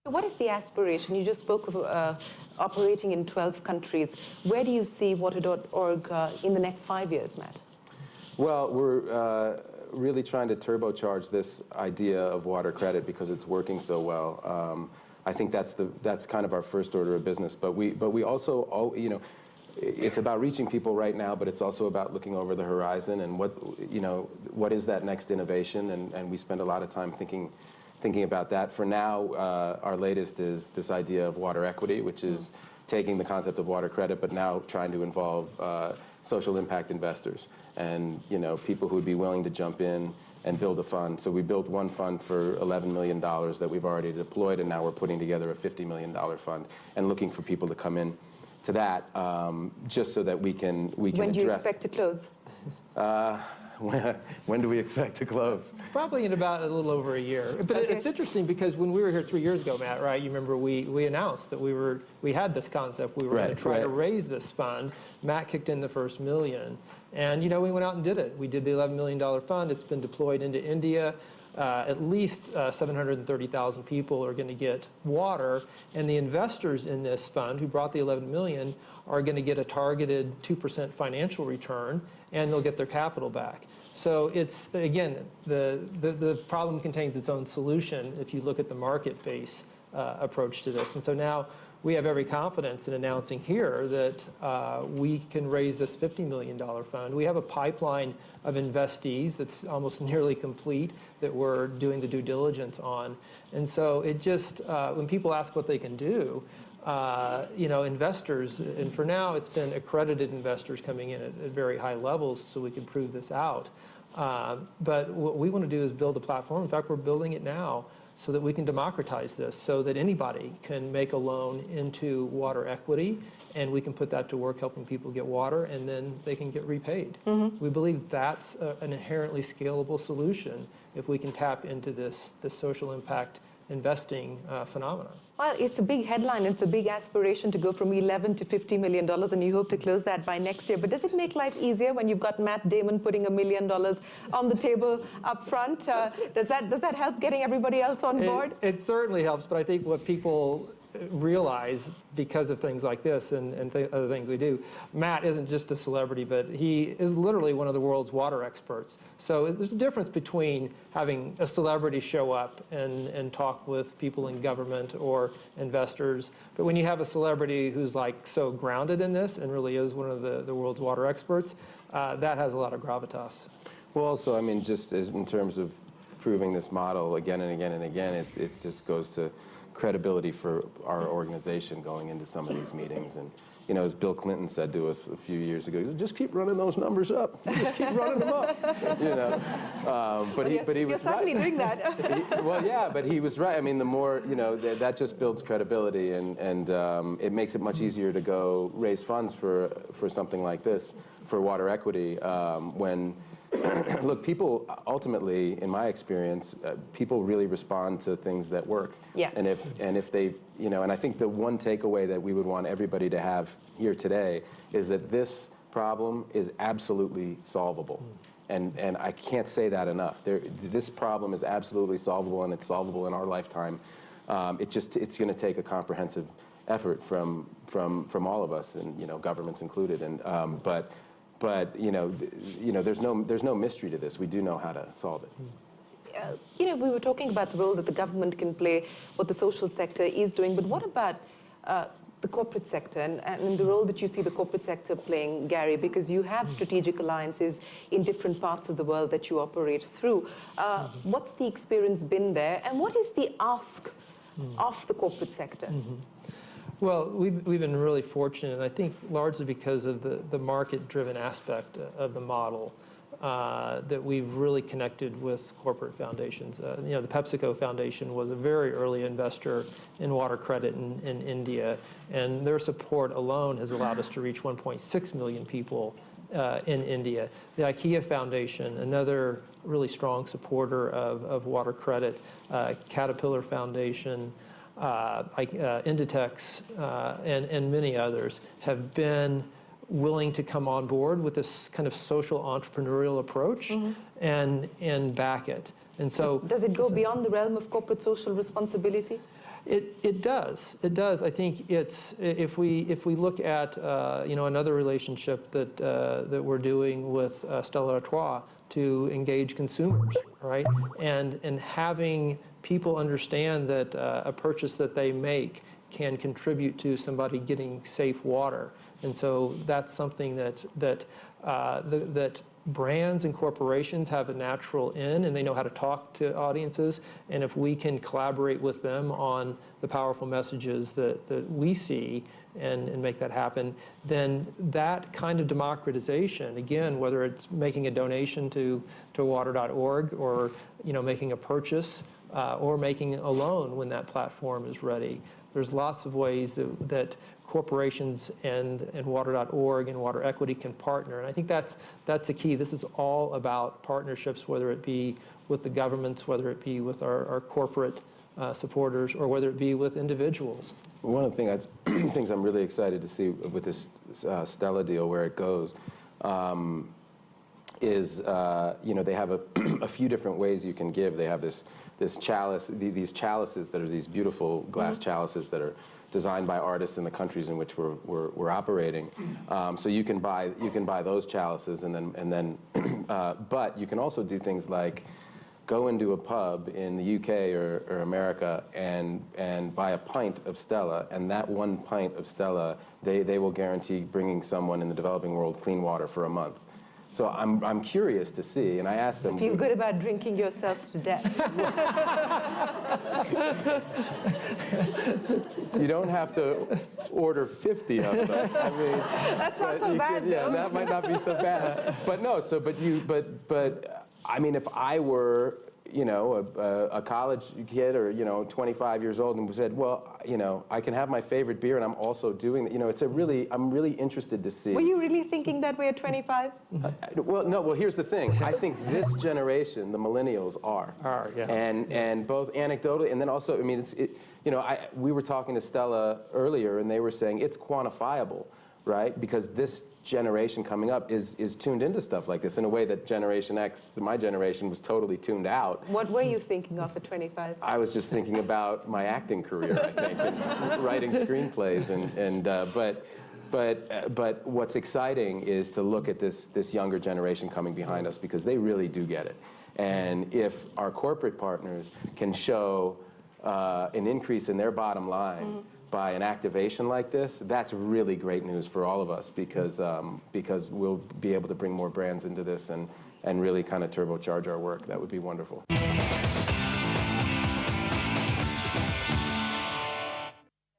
What is the aspiration? You just spoke of operating in 12 countries. Where do you see water.org in the next 5 years, Matt? Well, we're really trying to turbocharge this idea of water credit because it's working so well. I think that's kind of our first order of business. But we also, it's about reaching people right now, but it's also about looking over the horizon and what is that next innovation, and we spend a lot of time thinking about that. For now, our latest is this idea of water equity, which is taking the concept of water credit, but now trying to involve social impact investors and people who would be willing to jump in and build a fund. So we built one fund for $11 million that we've already deployed, and now we're putting together a $50 million fund and looking for people to come in to that, just so that we can When address. When do you expect to close? When do we expect to close? Probably in about a little over a year. But okay. It's interesting because when we were here 3 years ago, Matt, right? You remember we announced that we had this concept. We were going to try to raise this fund. Matt kicked in the first $1 million, and we went out and did it. We did the $11 million fund. It's been deployed into India. At least 730,000 people are going to get water, and the investors in this fund who brought the 11 million are going to get a targeted 2% financial return, and they'll get their capital back. So it's, again, the problem contains its own solution if you look at the market-based approach to this. And so now we have every confidence in announcing here that we can raise this $50 million fund. We have a pipeline of investees that's almost nearly complete that we're doing the due diligence on. And so it just, when people ask what they can do, investors, and for now it's been accredited investors coming in at very high levels so we can prove this out. But what we want to do is build a platform. In fact, we're building it now so that we can democratize this, so that anybody can make a loan into water equity, and we can put that to work helping people get water, and then they can get repaid. Mm-hmm. We believe that's an inherently scalable solution if we can tap into this social impact investing phenomenon. Well, it's a big headline. It's a big aspiration to go from 11 to $50 million, and you hope to close that by next year. But does it make life easier when you've got Matt Damon putting $1 million on the table up front? Does that help getting everybody else on board? It certainly helps, but I think what people realize because of things like this and other things we do, Matt isn't just a celebrity, but he is literally one of the world's water experts. So there's a difference between having a celebrity show up and talk with people in government or investors, but when you have a celebrity who's like so grounded in this and really is one of the world's water experts, that has a lot of gravitas. Well, also, I mean, just as in terms of proving this model again and again and again, it just goes to credibility for our organization going into some of these meetings. And as Bill Clinton said to us a few years ago, just keep running those numbers up. Just keep running them up. But he was right. You're certainly doing that. Well, yeah, but he was right. I mean, the more that just builds credibility, and it makes it much easier to go raise funds for something like this, for water equity, when. Look, people ultimately, in my experience, people really respond to things that work. Yeah. And if they, and I think the one takeaway that we would want everybody to have here today is that this problem is absolutely solvable. And I can't say that enough. This problem is absolutely solvable, and it's solvable in our lifetime. It's going to take a comprehensive effort from all of us, and governments included. And But there's no mystery to this. We do know how to solve it. We were talking about the role that the government can play, what the social sector is doing, but what about the corporate sector and the role that you see the corporate sector playing, Gary, because you have strategic alliances in different parts of the world that you operate through. What's the experience been there, and what is the ask of the corporate sector? Mm-hmm. Well, we've been really fortunate, and I think largely because of the market-driven aspect of the model, that we've really connected with corporate foundations. The PepsiCo Foundation was a very early investor in water credit in India, and their support alone has allowed us to reach 1.6 million people in India. The IKEA Foundation, another really strong supporter of water credit, Caterpillar Foundation, Inditex, and many others have been willing to come on board with this kind of social entrepreneurial approach and back it. And so Does it go beyond the realm of corporate social responsibility? it does. It does. I think it's if we look at another relationship that we're doing with Stella Artois to engage consumers, right? And having people understand that a purchase that they make can contribute to somebody getting safe water. And so that's something that brands and corporations have a natural in, and they know how to talk to audiences. And if we can collaborate with them on the powerful messages that we see and make that happen, then that kind of democratization, again, whether it's making a donation to water.org or making a purchase or making a loan when that platform is ready, there's lots of ways that corporations and water.org and water equity can partner. And I think that's the key. This is all about partnerships, whether it be with the governments, whether it be with our corporate supporters, or whether it be with individuals. One of the things I'm really excited to see with this Stella deal, where it goes, is they have a few different ways you can give. They have this chalice, these chalices that are these beautiful glass chalices that are designed by artists in the countries in which we're operating. So you can buy those chalices, and then but you can also do things like go into a pub in the UK or America and buy a pint of Stella, and that one pint of Stella, they will guarantee bringing someone in the developing world clean water for a month. So I'm curious to see, and I asked them. Feel good about drinking yourself to death. You don't have to order 50 of them. I mean, that's not so bad, though. Yeah, that might not be so bad. But no, but I mean, if I were, a college kid or 25 years old and said, well, I can have my favorite beer and I'm also doing it. I'm really interested to see. Were you really thinking that way at 25? Well, here's the thing. I think this generation, the millennials, are. Yeah. And both anecdotally, and then also, I mean, we were talking to Stella earlier, and they were saying it's quantifiable, right? Because this generation coming up is tuned into stuff like this in a way that Generation X, my generation, was totally tuned out. What were you thinking of at 25? I was just thinking about my acting career, I think, and writing screenplays, but what's exciting is to look at this younger generation coming behind us, because they really do get it. And if our corporate partners can show an increase in their bottom line by an activation like this, that's really great news for all of us, because we'll be able to bring more brands into this and really kind of turbocharge our work. That would be wonderful.